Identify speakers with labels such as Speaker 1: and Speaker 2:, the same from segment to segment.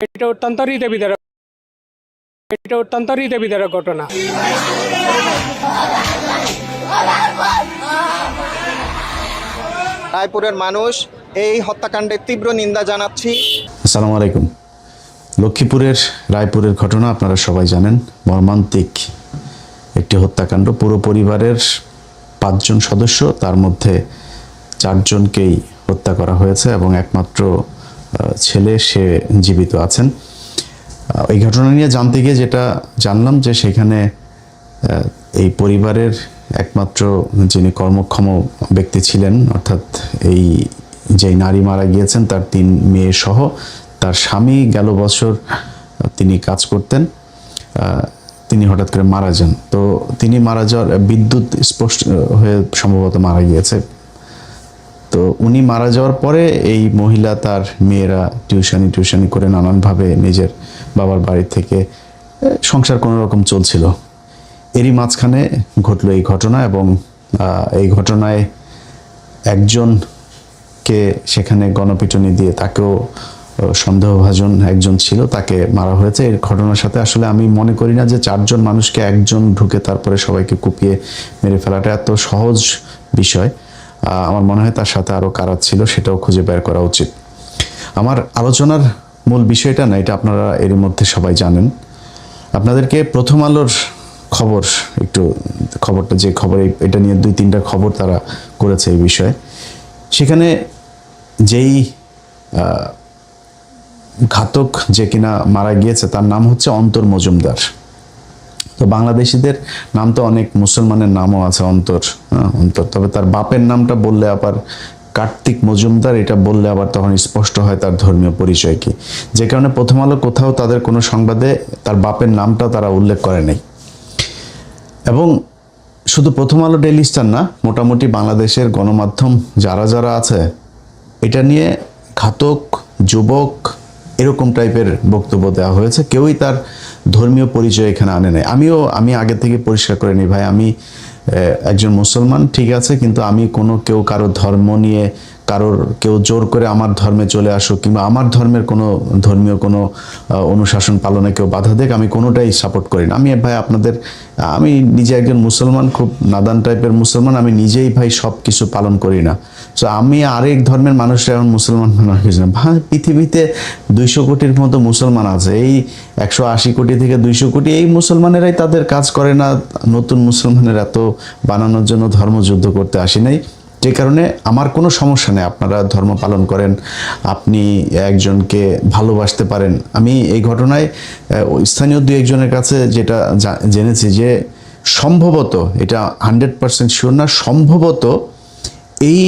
Speaker 1: এটা অত্যন্ত হৃদয়বিদারক ঘটনা।
Speaker 2: রায়পুরের মানুষ এই হত্যাকাণ্ডের তীব্র নিন্দা জানাচ্ছি।
Speaker 3: আসসালামু আলাইকুম। লক্ষ্মীপুরের রায়পুরের ঘটনা আপনারা সবাই জানেন। মর্মান্তিক একটি হত্যাকাণ্ড। পুরো পরিবারের 5 জন সদস্য, তার মধ্যে 4 জনকেই হত্যা করা হয়েছে এবং একমাত্র ছেলে সে জীবিত আছেন। এই ঘটনা নিয়ে জানতে গিয়ে যেটা জানলাম যে সেখানে এই পরিবারের একমাত্র যিনি কর্মক্ষম ব্যক্তি ছিলেন, অর্থাৎ এই যে নারী মারা গিয়েছেন তার 3 মেয়ে সহ তার স্বামী গেল বছর তিনি কাজ করতেন, তিনি হঠাৎ করে মারা যান। তো তিনি মারা যাওয়ার বিদ্যুৎ স্পষ্ট হয়ে সম্ভবত মারা গিয়েছে। তো উনি মারা যাওয়ার পরে এই মহিলা তার মেয়েরা টিউশনি করে নানানভাবে নিজের বাবার বাড়ি থেকে সংসার কোনো রকম চলছিল। এরই মাঝখানে ঘটলো এই ঘটনা এবং এই ঘটনায় একজনকে সেখানে গণপিটুনি দিয়ে তাকেও সন্দেহভাজন একজন ছিল, তাকে মারা হয়েছে। এই ঘটনার সাথে আসলে আমি মনে করি না যে 4 জন মানুষকে একজন ঢুকে তারপরে সবাইকে কুপিয়ে মেরে ফেলাটা এত সহজ বিষয়। আমার মনে হয় তার সাথে আরও কারা ছিল সেটাও খুঁজে বের করা উচিত। আমার আলোচনার মূল বিষয়টা না, এটা আপনারা এরই মধ্যে সবাই জানেন। আপনাদেরকে প্রথম আলোর খবর, একটু খবরটা যে খবর, এটা নিয়ে 2-3টা খবর তারা করেছে এই বিষয়ে। সেখানে যেই ঘাতক যে কিনা মারা গিয়েছে তার নাম হচ্ছে অন্তর মজুমদার। তো বাংলাদেশিদের নাম তো অনেক, মুসলমানের নামও আছে অন্তর, অন্তর। তবে তার বাপের নামটা বললে আবার কার্তিক মজুমদার, এটা বললে আবার তখন স্পষ্ট হয় তার ধর্মীয় পরিচয় কি। যে কারণে প্রথম আলো কোথাও তাদের কোনো সংবাদে তার বাপের নামটা তারা উল্লেখ করে নাই। এবং শুধু প্রথম আলো, ডেইলি স্টার না, মোটামুটি বাংলাদেশের গণমাধ্যম যারা যারা আছে এটা নিয়ে ঘাতক, যুবক এরকম টাইপের বক্তব্য দেওয়া হয়েছে। কেউই তার ধর্মীয় পরিচয় এখানে আনে নাই। আমি আগে থেকে পরিষ্কার করে নিই ভাই, আমি একজন মুসলমান, ঠিক আছে, কিন্তু আমি কেউ কারো ধর্ম নিয়ে কেউ জোর করে আমার ধর্মে চলে আসুক কিংবা আমার ধর্মের কোনো ধর্মীয় কোনো অনুশাসন পালনে কেউ বাধা দেখ, আমি কোনোটাই সাপোর্ট করি না। ভাই আমি নিজে একজন মুসলমান, খুব নাদান টাইপের মুসলমান, আমি নিজেই ভাই সব কিছু পালন করি না। সো আমি আরেক ধর্মের মানুষরা এখন মুসলমান ভাই, পৃথিবীতে 200 কোটির মতো মুসলমান আছে। এই 180 কোটি থেকে 200 কোটি এই মুসলমানেরাই তাদের কাজ করে না। নতুন মুসলমানের এত বানানোর জন্য ধর্মযুদ্ধ করতে আসি নাই। যে কারণে আমার কোনো সমস্যা নেই, আপনারা ধর্ম পালন করেন, আপনি একজনকে ভালোবাসতে পারেন। আমি এই ঘটনায় স্থানীয় 2-1 জনের কাছে যেটা জেনেছি যে সম্ভবত, এটা 100% শিওর না, সম্ভবত এই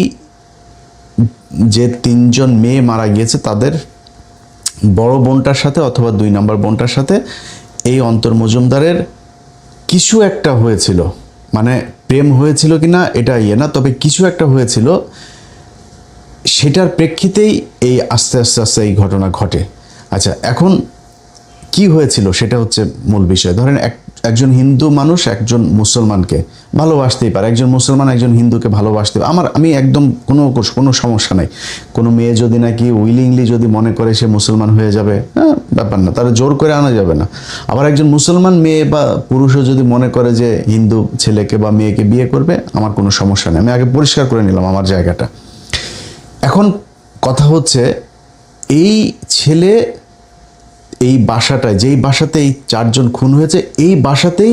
Speaker 3: যে 3 জন মেয়ে মারা গিয়েছে তাদের বড় বোনটার সাথে অথবা 2 নম্বর বোনটার সাথে এই অন্তর মজুমদারের কিছু একটা হয়েছিল। মানে প্রেম হয়েছিল কিনা এটা না, তবে কিছু একটা হয়েছিল, সেটার প্রেক্ষিতেই এই আস্তে আস্তে এই ঘটনা ঘটে। আচ্ছা, এখন কি হয়েছিল সেটা হচ্ছে মূল বিষয়। ধরেন একজন হিন্দু মানুষ একজন মুসলমানকে ভালোবাসতেই পারে, একজন মুসলমান একজন হিন্দুকে ভালোবাসতে পারে। আমি একদম কোনো সমস্যা নাই। কোনো মেয়ে যদি নাকি উইলিংলি যদি মনে করে সে মুসলমান হয়ে যাবে, ব্যাপার না, তারা জোর করে আনা যাবে না। আবার একজন মুসলমান মেয়ে বা পুরুষও যদি মনে করে যে হিন্দু ছেলেকে বা মেয়েকে বিয়ে করবে, আমার কোনো সমস্যা নেই। আমি আগে পরিষ্কার করে নিলাম আমার জায়গাটা। এখন কথা হচ্ছে, এই ছেলে এই বাসাটায়, যেই বাসাতে এই 4 জন খুন হয়েছে, এই বাসাতেই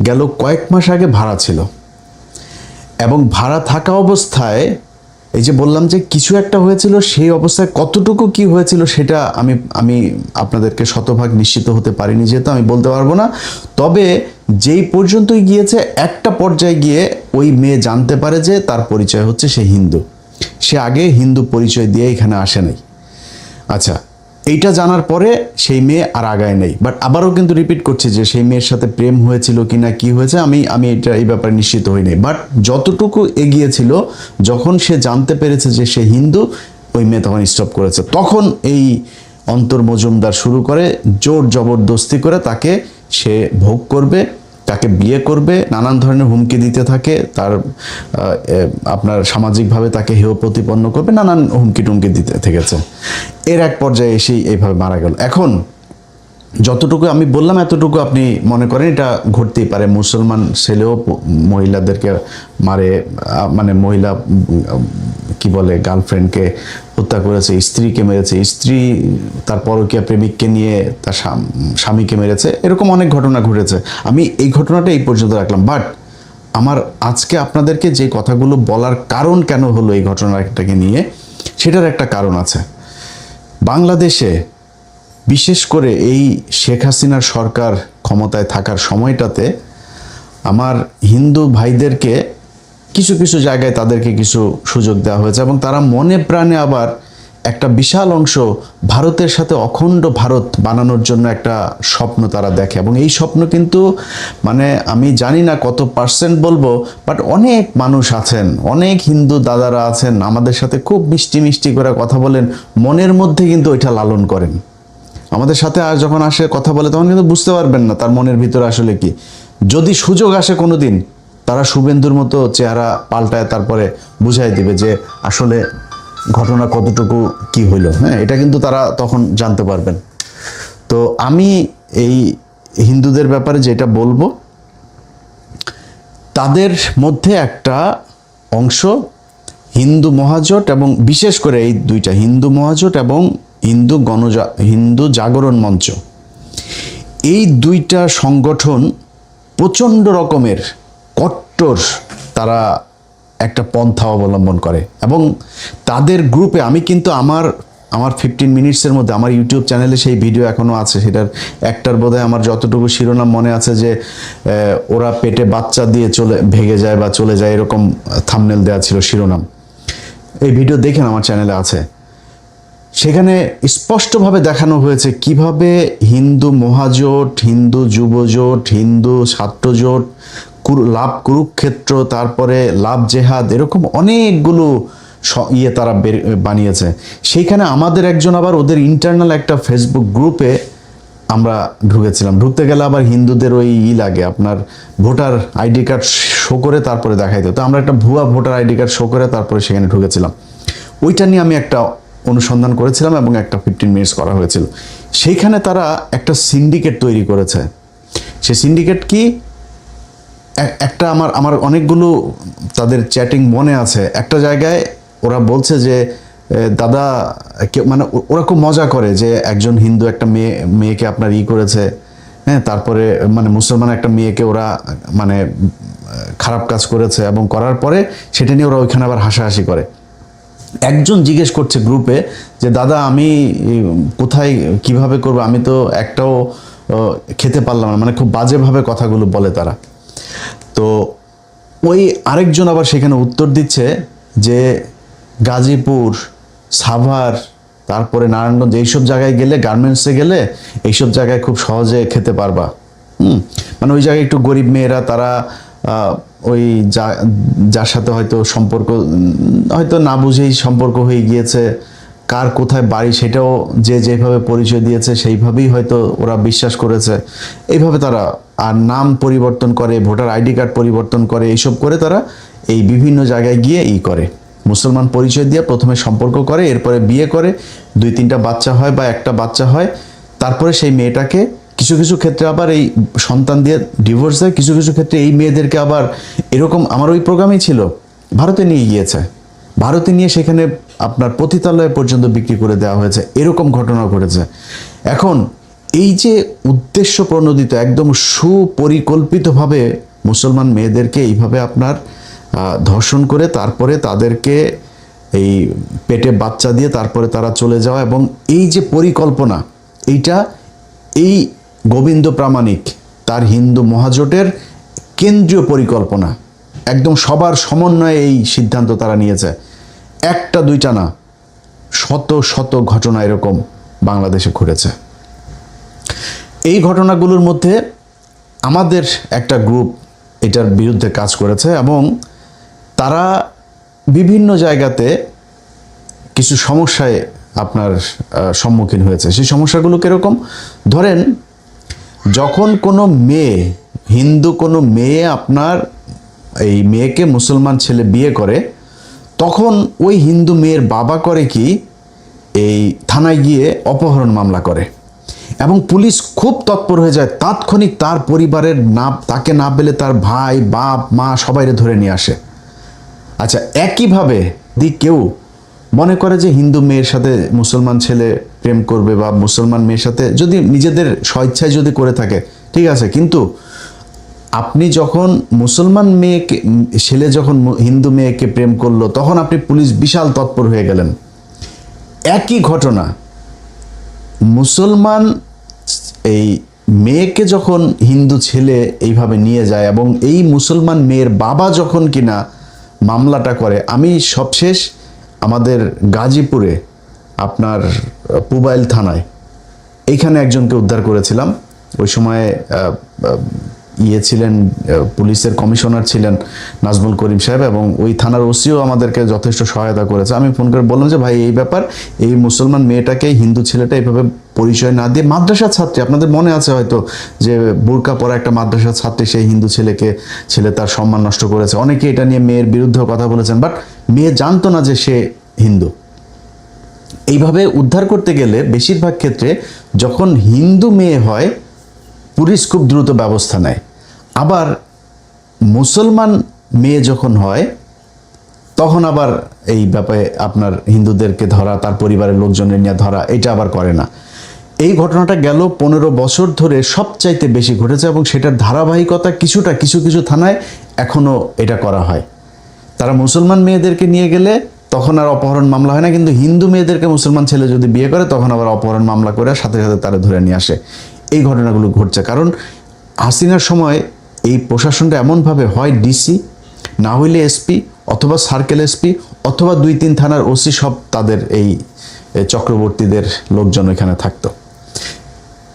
Speaker 3: গেল কয়েক মাস আগে ভাড়া ছিল। এবং ভাড়া থাকা অবস্থায় এই যে বললাম যে কিছু একটা হয়েছিল, সেই অবস্থায় কতটুকু কি হয়েছিল সেটা আমি আপনাদেরকে শতভাগ নিশ্চিত হতে পারিনি, যেহেতু আমি বলতে পারবো না। তবে যেই পর্যন্তই গিয়েছে, একটা পর্যায়ে গিয়ে ওই মেয়ে জানতে পারে যে তার পরিচয় হচ্ছে সে হিন্দু। সে আগে হিন্দু পরিচয় দিয়ে এখানে আসে নাই। আচ্ছা, এইটা জানার পরে সেই মেয়ে আর আগায় নেই। বাট আবারও কিন্তু রিপিট করছে যে সেই মেয়ের সাথে প্রেম হয়েছিল কিনা কি হয়েছে আমি এই ব্যাপারে নিশ্চিত হইনি। বাট যতটুকু এগিয়েছিল, যখন সে জানতে পেরেছে যে সে হিন্দু, ওই মেয়ে তখন স্টপ করেছে। তখন এই অন্তর মজুমদার শুরু করে জোর জবরদস্তি করে তাকে সে ভোগ করবে, তাকে বিয়ে করবে, নানান ধরনের হুমকি দিতে থাকে, তার আপনার সামাজিকভাবে তাকে হেয় প্রতিপন্ন করবে, নানান হুমকি টুমকি দিতে থেকেছে। এর এক পর্যায়ে এসেই এইভাবে মারা গেল। এখন যতটুকু আমি বললাম এতটুকু আপনি মনে করেন এটা ঘটতেই পারে, মুসলমান ছেলেও মহিলাদেরকে মারে, মানে মহিলা কি বলে গার্লফ্রেন্ডকে হত্যা করেছে, স্ত্রীকে মেরেছে, স্ত্রী তার পরকীয়া প্রেমিককে নিয়ে তার স্বামীকে মেরেছে, এরকম অনেক ঘটনা ঘটেছে। আমি এই ঘটনাটা এই পর্যন্ত রাখলাম। বাট আমার আজকে আপনাদেরকে যে কথাগুলো বলার কারণ কেন হলো এই ঘটনাটাকে নিয়ে, সেটার একটা কারণ আছে। বাংলাদেশে বিশেষ করে এই শেখ হাসিনার সরকার ক্ষমতায় থাকার সময়টাতে আমার হিন্দু ভাইদেরকে কিছু কিছু জায়গায় তাদেরকে কিছু সুযোগ দেওয়া হয়েছে, এবং তারা মনে প্রাণে আবার একটা বিশাল অংশ ভারতের সাথে অখণ্ড ভারত বানানোর জন্য একটা স্বপ্ন তারা দেখে। এবং এই স্বপ্ন কিন্তু মানে আমি জানি না কত পার্সেন্ট বলবো, বাট অনেক মানুষ আছেন, অনেক হিন্দু দাদারা আছেন আমাদের সাথে খুব মিষ্টি মিষ্টি করে কথা বলেন, মনের মধ্যে কিন্তু ওইটা লালন করেন। আমাদের সাথে আর যখন আসে কথা বলে তখন কিন্তু বুঝতে পারবেন না তার মনের ভিতরে আসলে কি। যদি সুযোগ আসে কোনো দিন, তারা শুভেন্দুর মতো চেহারা পাল্টায় তারপরে বুঝাই দিবে যে আসলে ঘটনা কতটুকু কি হইল। হ্যাঁ, এটা কিন্তু তারা তখন জানতে পারবেন। তো আমি এই হিন্দুদের ব্যাপারে যেটা বলবো, তাদের মধ্যে একটা অংশ হিন্দু মহাজোট, এবং বিশেষ করে এই দুইটা হিন্দু মহাজোট এবং হিন্দু জাগরণ মঞ্চ, এই দুইটা সংগঠন প্রচণ্ড রকমের কট্টর তারা একটা পন্থা অবলম্বন করে। এবং তাদের গ্রুপে আমি কিন্তু আমার 15 মিনিটসের মধ্যে আমার ইউটিউব চ্যানেলে সেই ভিডিও এখনও আছে, সেটার একটার বোধহয় আমার যতটুকু শিরোনাম মনে আছে যে ওরা পেটে বাচ্চা দিয়ে ভেগে যায় বা চলে যায়, এরকম থাম্বনেল দেওয়া ছিল শিরোনাম। এই ভিডিও দেখেন, আমার চ্যানেলে আছে। সেখানে স্পষ্টভাবে দেখানো হয়েছে কিভাবে হিন্দু মহাজোট, হিন্দু যুবজোট, হিন্দু ছাত্রজোট, লাভ কুরুক্ষেত্র, তারপরে লাভ জেহাদ, এরকম অনেকগুলো তারা বানিয়েছে। সেইখানে আমাদের একজন আবার ওদের ইন্টারনাল একটা ফেসবুক গ্রুপে আমরা ঢুকেছিলাম। ঢুকতে গেলে আবার হিন্দুদের ওই লাগে, আপনার ভোটার আইডি কার্ড শো করে তারপরে দেখাইতে, তো আমরা একটা ভুয়া ভোটার আইডি কার্ড শো করে তারপরে সেখানে ঢুকেছিলাম। ওইটা নিয়ে আমি একটা অনুসন্ধান করেছিলাম এবং একটা 15 মিনিটস করা হয়েছিল। সেইখানে তারা একটা সিন্ডিকেট তৈরি করেছে। সে সিন্ডিকেট কি, একটা আমার অনেকগুলো তাদের চ্যাটিং মনে আছে। একটা জায়গায় ওরা বলছে যে দাদা, মানে ওরা খুব মজা করে যে একজন হিন্দু একটা মেয়েকে আপনার করেছে, হ্যাঁ, তারপরে মানে মুসলমান একটা মেয়েকে ওরা মানে খারাপ কাজ করেছে, এবং করার পরে সেটা নিয়ে ওরা ওইখানে আবার হাসাহাসি করে। একজন জিজ্ঞেস করছে গ্রুপে যে দাদা আমি কোথায় কিভাবে করবো, আমি তো একটাও খেতে পারলাম না, মানে খুব বাজেভাবে কথাগুলো বলে তারা। তো ওই আরেকজন আবার সেখানে উত্তর দিচ্ছে যে গাজীপুর, সাভার, তারপরে নারায়ণগঞ্জ, এইসব জায়গায় গেলে, গার্মেন্টসে গেলে এইসব জায়গায় খুব সহজে খেতে পারবা। মানে ওই জায়গায় একটু গরিব মেয়েরা, তারা ওই যার সাথে হয়তো সম্পর্ক হয়তো না বুঝেই সম্পর্ক হয়ে গিয়েছে, কার কোথায় বাড়ি সেটাও যে যেভাবে পরিচয় দিয়েছে সেইভাবেই হয়তো ওরা বিশ্বাস করেছে, এইভাবে তারা আর নাম পরিবর্তন করে, ভোটার আইডি কার্ড পরিবর্তন করে, এইসব করে তারা এই বিভিন্ন জায়গায় গিয়ে করে মুসলমান পরিচয় দিয়ে প্রথমে সম্পর্ক করে, এরপরে বিয়ে করে, 2-3টা বাচ্চা হয় বা একটা বাচ্চা হয়, তারপরে সেই মেয়েটাকে কিছু কিছু ক্ষেত্রে আবার এই সন্তান দিয়ে ডিভোর্স দেয়, কিছু কিছু ক্ষেত্রে এই মেয়েদেরকে আবার এরকম, আমার ওই প্রোগ্রামই ছিল, ভারতে নিয়ে গিয়েছে, ভারতে নিয়ে সেখানে আপনার পতিতালয় পর্যন্ত বিক্রি করে দেওয়া হয়েছে, এরকম ঘটনা ঘটেছে। এখন এই যে উদ্দেশ্য প্রণোদিত একদম সুপরিকল্পিতভাবে মুসলমান মেয়েদেরকে এইভাবে আপনার ধর্ষণ করে তারপরে তাদেরকে এই পেটে বাচ্চা দিয়ে তারপরে তারা চলে যাওয়া, এবং এই যে পরিকল্পনা, এইটা এই গোবিন্দ প্রামাণিক তার হিন্দু মহাজোটের কেন্দ্রীয় পরিকল্পনা, একদম সবার সমন্বয়ে এই সিদ্ধান্ত তারা নিয়েছে। একটা দুইটা না, শত শত ঘটনা এরকম বাংলাদেশে ঘটেছে। এই ঘটনাগুলোর মধ্যে আমাদের একটা গ্রুপ এটার বিরুদ্ধে কাজ করেছে, এবং তারা বিভিন্ন জায়গাতে কিছু সমস্যায় আপনার সম্মুখীন হয়েছে। সেই সমস্যাগুলো কীরকম, ধরেন যখন কোনো মেয়ে, হিন্দু কোনো মেয়ে আপনার এই মেয়েকে মুসলমান ছেলে বিয়ে করে, তখন ওই হিন্দু মেয়ের বাবা করে কি, এই থানায় গিয়ে অপহরণ মামলা করে এবং পুলিশ খুব তৎপর হয়ে যায়, তাৎক্ষণিক তার পরিবারের তাকে না পেলে তার ভাই বাপ মা সবাইরে ধরে নিয়ে আসে। আচ্ছা, একইভাবে কেউ মনে করে যে হিন্দু মেয়ের সাথে মুসলমান ছেলে প্রেম করবে বা মুসলমান মেয়ের সাথে যদি নিজেদের স্বেচ্ছায় যদি করে থাকে, ঠিক আছে, কিন্তু আপনি যখন মুসলমান মেয়েকে ছেলে যখন হিন্দু মেয়েকে প্রেম করলো, তখন আপনি পুলিশ বিশাল তৎপর হয়ে গেলেন। একই ঘটনা মুসলমান এই মেয়েকে যখন হিন্দু ছেলে এইভাবে নিয়ে যায় এবং এই মুসলমান মেয়ের বাবা যখন কিনা মামলাটা করে, আমি সবশেষ আমাদের গাজীপুরে আপনার পুবাইল থানায় এইখানে একজনকে উদ্ধার করেছিলাম। ওই সময় ছিলেন পুলিশের কমিশনার ছিলেন নাজমুল করিম সাহেব, এবং ওই থানার ওসিও আমাদেরকে যথেষ্ট সহায়তা করেছে। আমি ফোন করে বললাম যে ভাই এই ব্যাপার, এই মুসলমান মেয়েটাকে হিন্দু ছেলেটা এইভাবে পরিচয় না দিয়ে, মাদ্রাসার ছাত্রী, আপনাদের মনে আছে হয়তো যে বোরকা পরা একটা মাদ্রাসার ছাত্রী, সেই হিন্দু ছেলে তার সম্মান নষ্ট করেছে, অনেকে এটা নিয়ে মেয়ের বিরুদ্ধেও কথা বলেছেন, বাট মেয়ে জানতো না যে সে হিন্দু। এইভাবে উদ্ধার করতে গেলে বেশিরভাগ ক্ষেত্রে যখন হিন্দু মেয়ে হয় পুলিশ খুব দ্রুত ব্যবস্থা নেয়, আবার মুসলমান মেয়ে যখন হয় তখন আবার এই ব্যাপারে আপনার হিন্দুদেরকে ধরা, তার পরিবারের লোকজনের নিয়ে ধরা, এটা আবার করে না। এই ঘটনাটা গেল 15 বছর ধরে সবচাইতে বেশি ঘটেছে এবং সেটার ধারাবাহিকতা কিছু কিছু থানায় এখনও এটা করা হয়। তারা মুসলমান মেয়েদেরকে নিয়ে গেলে তখন আর অপহরণ মামলা হয় না, কিন্তু হিন্দু মেয়েদেরকে মুসলমান ছেলে যদি বিয়ে করে তখন আবার অপহরণ মামলা করে সাথে সাথে তারা ধরে নিয়ে আসে। এই ঘটনাগুলো ঘটছে কারণ হাসিনার সময় এই প্রশাসনটা এমনভাবে হয় ডিসি, না হইলে এসপি অথবা সার্কেল এসপি অথবা 2-3 থানার ওসি, সব তাদের এই চক্রবর্তীদের লোকজন এখানে থাকতো।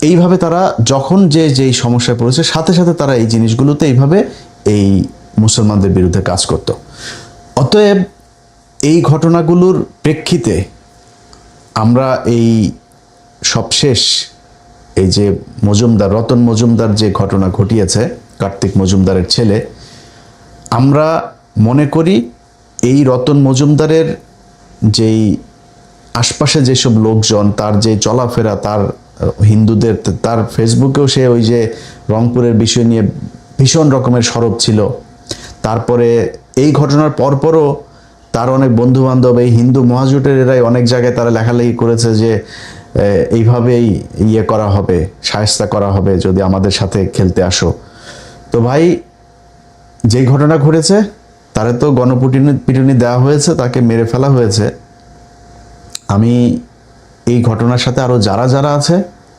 Speaker 3: এইভাবে তারা যখন যেই সমস্যায় পড়েছে সাথে সাথে তারা এই জিনিসগুলোতে এইভাবে এই মুসলমানদের বিরুদ্ধে কাজ করত। অতএব এই ঘটনাগুলোর প্রেক্ষিতে আমরা এই সবশেষ এই যে মজুমদার, রতন মজুমদার যে ঘটনা ঘটিয়েছে, কার্তিক মজুমদারের ছেলে, আমরা মনে করি এই রতন মজুমদারের যেই আশপাশে যেসব লোকজন, তার যে চলাফেরা, তার হিন্দুদের, তার ফেসবুকেও সে ওই যে রংপুরের বিষয় নিয়ে ভীষণ রকমের সরব ছিল। তারপরে এই ঘটনার পরপরও তার অনেক বন্ধু বান্ধব, এই হিন্দু মহাজোটের এরাই অনেক জায়গায় তারা লেখালেখি করেছে যে এইভাবেই করা হবে, শায়েস্তা করা হবে যদি আমাদের সাথে খেলতে আসো। তো ভাই, যেই ঘটনা ঘটেছে তারে তো গণপিটুনি দেওয়া হয়েছে, তাকে মেরে ফেলা হয়েছে। আমি এই ঘটনার সাথে আরও যারা আছে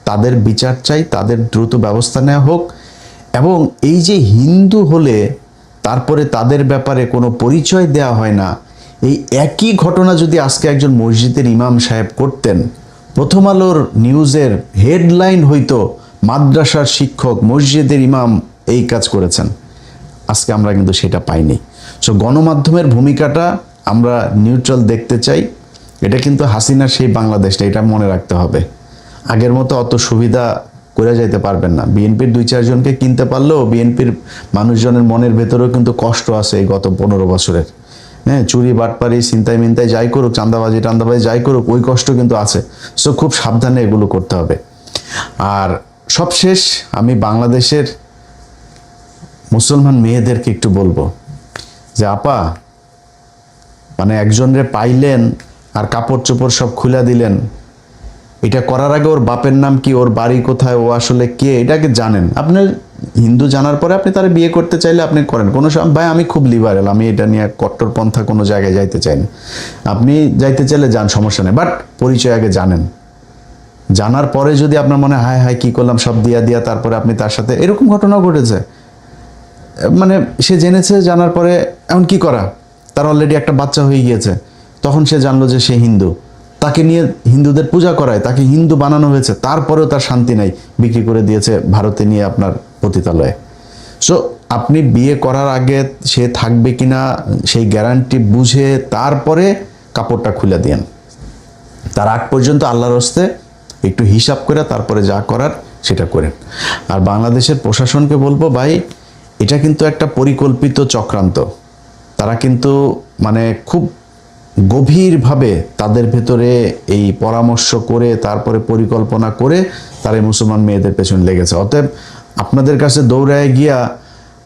Speaker 3: তাদের বিচার চাই, তাদের দ্রুত ব্যবস্থা নেওয়া হোক। এবং এই যে হিন্দু হলে তারপরে তাদের ব্যাপারে কোনো পরিচয় দেওয়া হয় না, এই একই ঘটনা যদি আজকে একজন মসজিদের ইমাম সাহেব করতেন, প্রথম আলোর নিউজের হেডলাইন হইতো মাদ্রাসার শিক্ষক মসজিদের ইমাম এই কাজ করেছেন। আজকে আমরা কিন্তু সেটা পাইনি। সো গণমাধ্যমের ভূমিকাটা আমরা নিউট্রাল দেখতে চাই। এটা কিন্তু হাসিনার সেই বাংলাদেশটা, এটা মনে রাখতে হবে। আগের মতো অত সুবিধা করে যাইতে পারবেন না। বিএনপির 2-4 জনকে কিনতে পারলেও বিএনপির মানুষজনের মনের ভেতরেও কিন্তু কষ্ট আছে এই গত 15 বছরের। হ্যাঁ, চুরি বাটপারি ছিনতাই মিনতাই যাই করুক, চাঁদাবাজি যাই করুক, ওই কষ্ট কিন্তু আছে। সো খুব সাবধানে এগুলো করতে হবে। আর সবশেষ আমি বাংলাদেশের মুসলমান মেয়েদেরকে একটু বলবো যে আপা, মানে একজনরে পাইলেন আর কাপড় চোপড় সব খুলে দিলেন, এটা করার আগে ওর বাপের নাম কি, ওর বাড়ি কোথায়, ও আসলে কে, এটাকে জানেন। আপনি হিন্দু জানার পরে আপনি তারা বিয়ে করতে চাইলে আপনি করেন, কোনো ভাই আমি খুব লিবারেল, আমি এটা নিয়ে কট্টরপন্থা কোনো জায়গায় যাইতে চাই না। আপনি যাইতে চাইলে যান, সমস্যা নেই, বাট পরিচয় আগে জানেন। জানার পরে যদি আপনার মনে হায় হায় কি করলাম সব দিয়া তারপরে আপনি তার সাথে, এরকম ঘটনাও ঘটেছে। মানে সে জেনেছে, জানার পরে এখন কি করা, তার অলরেডি একটা বাচ্চা হয়ে গিয়েছে, তখন সে জানলো যে সে হিন্দু, তাকে নিয়ে হিন্দুদের পূজা করায়, তাকে হিন্দু বানানো হয়েছে, তারপরেও তার শান্তি নাই, বিক্রি করে দিয়েছে ভারতে নিয়ে আপনার পতিতালয়ে। সো আপনি বিয়ে করার আগে সে থাকবে কিনা সেই গ্যারান্টি বুঝে তারপরে কাপড়টা খুলে দিয়েন। তার আগ পর্যন্ত আল্লাহর হস্তে একটু হিসাব করে তারপরে যা করার সেটা করেন। আর বাংলাদেশের প্রশাসনকে বলবো, ভাই এটা কিন্তু একটা পরিকল্পিত চক্রান্ত। তারা কিন্তু মানে খুব গভীরভাবে তাদের ভেতরে এই পরামর্শ করে তারপরে পরিকল্পনা করে তারা এই মুসলমান মেয়েদের পেছনে লেগেছে। অতএব আপনাদের কাছে দৌড়ায় গিয়া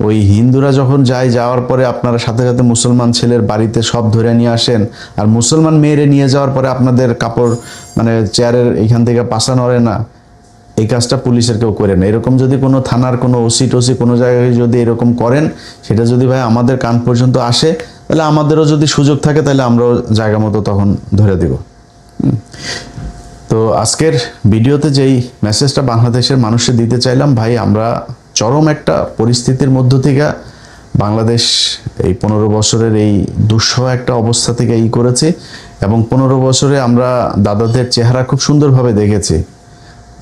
Speaker 3: ওই হিন্দুরা যখন যাওয়ার পরে আপনারা সাথে সাথে মুসলমান ছেলের বাড়িতে সব ধরে নিয়ে আসেন, আর মুসলমান মেয়েরে নিয়ে যাওয়ার পরে আপনাদের কাপড় মানে চেয়ারের এইখান থেকে পাশা নড়ে না, এই কাজটা পুলিশের কেউ করে না। এরকম যদি কোনো থানার কোনো ওসি টোসি কোনো জায়গায় যদি এরকম করেন, সেটা যদি ভাই আমাদের কান পর্যন্ত আসে, তাহলে আমাদেরও যদি সুযোগ থাকে তাহলে আমরাও জায়গা মতো তখন ধরে দিব। তো আজকের ভিডিওতে যেই মেসেজটা বাংলাদেশের মানুষকে দিতে চাইলাম, ভাই আমরা চরম একটা পরিস্থিতির মধ্য থেকে বাংলাদেশ এই 15 বছরের এই দুঃসহ একটা অবস্থা থেকে করেছে, এবং 15 বছরে আমরা দাদাদের চেহারা খুব সুন্দরভাবে দেখেছি।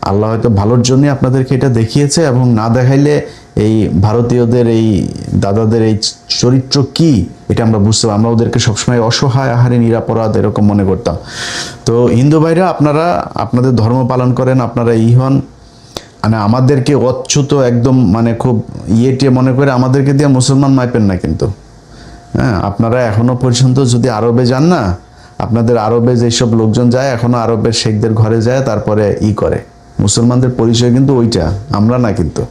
Speaker 3: আল্লাহ হয়তো ভালোর জন্য আপনাদেরকে এটা দেখিয়েছে, এবং না দেখাইলে এই ভারতীয়দের এই দাদাদের এই চরিত্র কি এটা আমরা বুঝতে পারি। আমরা ওদেরকে সবসময় অসহায়, আহারে, নিরাপরাধ এরকম মনে করতাম। তো হিন্দু ভাইরা, আপনারা আপনাদের ধর্ম পালন করেন, আপনারা হন, মানে আমাদেরকে অচ্যুত একদম মানে খুব টিয়ে মনে করে আমাদেরকে দিয়ে মুসলমান মাইপেন না কিন্তু। হ্যাঁ, আপনারা এখনো পর্যন্ত যদি আরবে যান না, আপনাদের আরবে যেসব লোকজন যায় এখনো আরবের শেখদের ঘরে যায়, তারপরে করে মুসলমানদের পরিচয় কিন্তু ওইটা, আমরা না। কিন্তু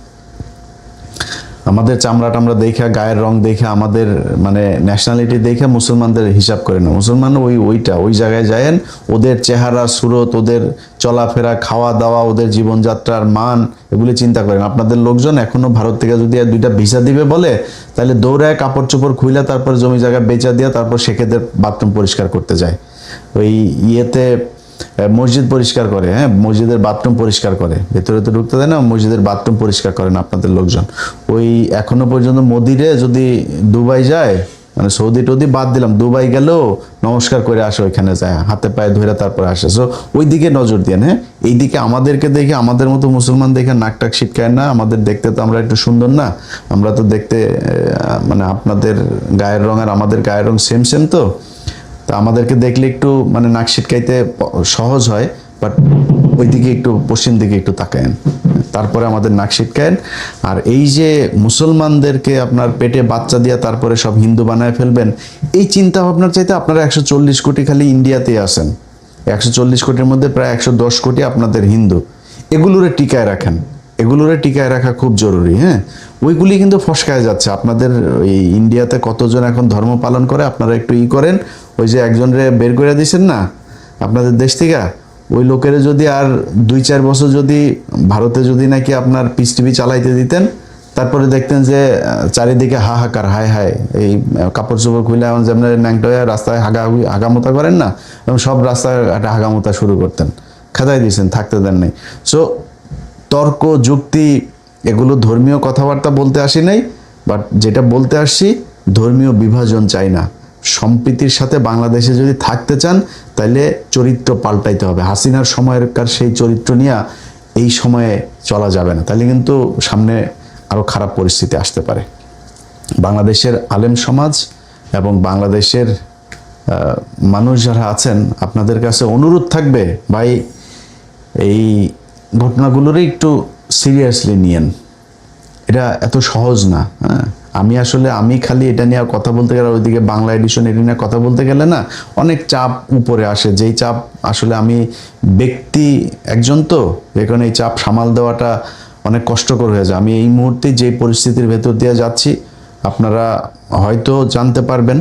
Speaker 3: আমাদের চামড়া টামড়া দেখে, গায়ের রং দেখে, আমাদের মানে ন্যাশনালিটি দেখে মুসলমানদের হিসাব করে না। মুসলমান ওইটা ওই জায়গায় যায়েন, ওদের চেহারা সুরত, ওদের চলাফেরা, খাওয়া দাওয়া, ওদের জীবনযাত্রার মান, এগুলি চিন্তা করেন। আপনাদের লোকজন এখনো ভারত থেকে যদি 2টা ভিসা দিবে বলে, তাহলে দৌড়ায় কাপড় চোপড় খুইলা তারপর জমি জায়গা বেচা দিয়া তারপর শেখেদের বাথরুম পরিষ্কার করতে যায়। ওই মসজিদ পরিষ্কার করে, হ্যাঁ, মসজিদের বাথরুম পরিষ্কার করে, ভেতরে তো ঢুকতে দেয় না, মসজিদের বাথরুম পরিষ্কার করেন আপনাদের লোকজন। ওই এখনো পর্যন্ত মোদিরে যদি দুবাই যায়, মানে সৌদি টৌদি বাদ দিলাম, দুবাই গেলেও নমস্কার করে আসে, ওইখানে যায় হাতে পায়ে ধরে তারপরে আসে। সো ওই দিকে নজর দেন। হ্যাঁ, এইদিকে আমাদেরকে দেখে, আমাদের মতো মুসলমান দেখে নাকটাক ছিটকায় না। আমাদের দেখতে তো আমরা একটু সুন্দর না, আমরা তো দেখতে মানে আপনাদের গায়ের রং আর আমাদের গায়ের রং সেম সেম, তো আমাদেরকে দেখলে একটু মানে নাক ছিটকাইতে সহজ হয়, বাট ওই দিকে একটু পশ্চিম দিকে একটু তাকায়েন, তারপরে আমাদের নাক ছিটকায়েন। আর এই যে মুসলমানদেরকে আপনার পেটে বাচ্চা দিয়ে তারপরে সব হিন্দু বানায় ফেলবেন, এই চিন্তা ভাবনার চাইতে আপনারা 140 কোটি খালি ইন্ডিয়াতে আছেন। 140 কোটির মধ্যে প্রায় 110 কোটি আপনাদের হিন্দু। এগুলোরে টিকায় রাখেন, এগুলোরে টিকায় রাখা খুব জরুরি। হ্যাঁ, ওইগুলি কিন্তু ফসকায় যাচ্ছে। আপনাদের এই ইন্ডিয়াতে কতজন এখন ধর্ম পালন করে, আপনারা একটু করেন। ওই যে একজনরে বের করে দিয়েছেন না আপনাদের দেশ থেকে, ওই লোকের যদি আর 2-4 বছর যদি ভারতে যদি নাকি আপনার পিস টিভি চালাইতে দিতেন, তারপরে দেখতেন যে চারিদিকে হাহাকার, হায় হায়, এই কাপড় চোপড় খুলে এমন যেমন ন্যাংটা হয়ে রাস্তায় হাগামোতা করেন না, এবং সব রাস্তায় একটা হাগামোতা শুরু করতেন। খেদাই দিয়েছেন, থাকতে দেন নাই। সো তর্ক যুক্তি এগুলো ধর্মীয় কথাবার্তা বলতে আসি নাই, বাট যেটা বলতে আসছি, ধর্মীয় বিভাজন চাই না। সম্প্রীতির সাথে বাংলাদেশে যদি থাকতে চান, তাহলে চরিত্র পাল্টাইতে হবে। হাসিনার সময়কার সেই চরিত্র নিয়ে এই সময়ে চলা যাবে না, তাহলে কিন্তু সামনে আরো খারাপ পরিস্থিতি আসতে পারে। বাংলাদেশের আলেম সমাজ এবং বাংলাদেশের মানুষ যারা আছেন, আপনাদের কাছে অনুরোধ থাকবে, ভাই এই ঘটনাগুলোরই একটু সিরিয়াসলি নিয়েন। এটা এত সহজ না। হ্যাঁ, আমি খালি এটা নিয়ে কথা বলতে গেলে, ওইদিকে বাংলা এডিশন এটা নিয়ে কথা বলতে গেলে না অনেক চাপ উপরে আসে, যেই চাপ আসলে আমি ব্যক্তি একজন, তো এখানে এই চাপ সামাল দেওয়াটা অনেক কষ্টকর হয়ে যায়। আমি এই মুহূর্তে যে পরিস্থিতির ভেতর দিয়ে যাচ্ছি, আপনারা হয়তো জানতে পারবেন।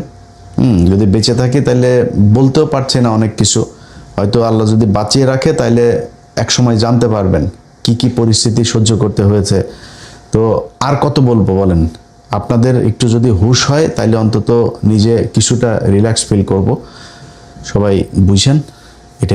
Speaker 3: যদি বেঁচে থাকি তাহলে বলতেও পারছি না অনেক কিছু, হয়তো আল্লাহ যদি বাঁচিয়ে রাখে তাহলে একসময় জানতে পারবেন কি কি পরিস্থিতি সহ্য করতে হয়েছে। তো আর কত বলবো বলেন, আপনাদের একটু যদি হুঁশ হয় তাহলে অন্তত নিজে কিছুটা রিল্যাক্স ফিল করব। সবাই বুঝছেন এটা।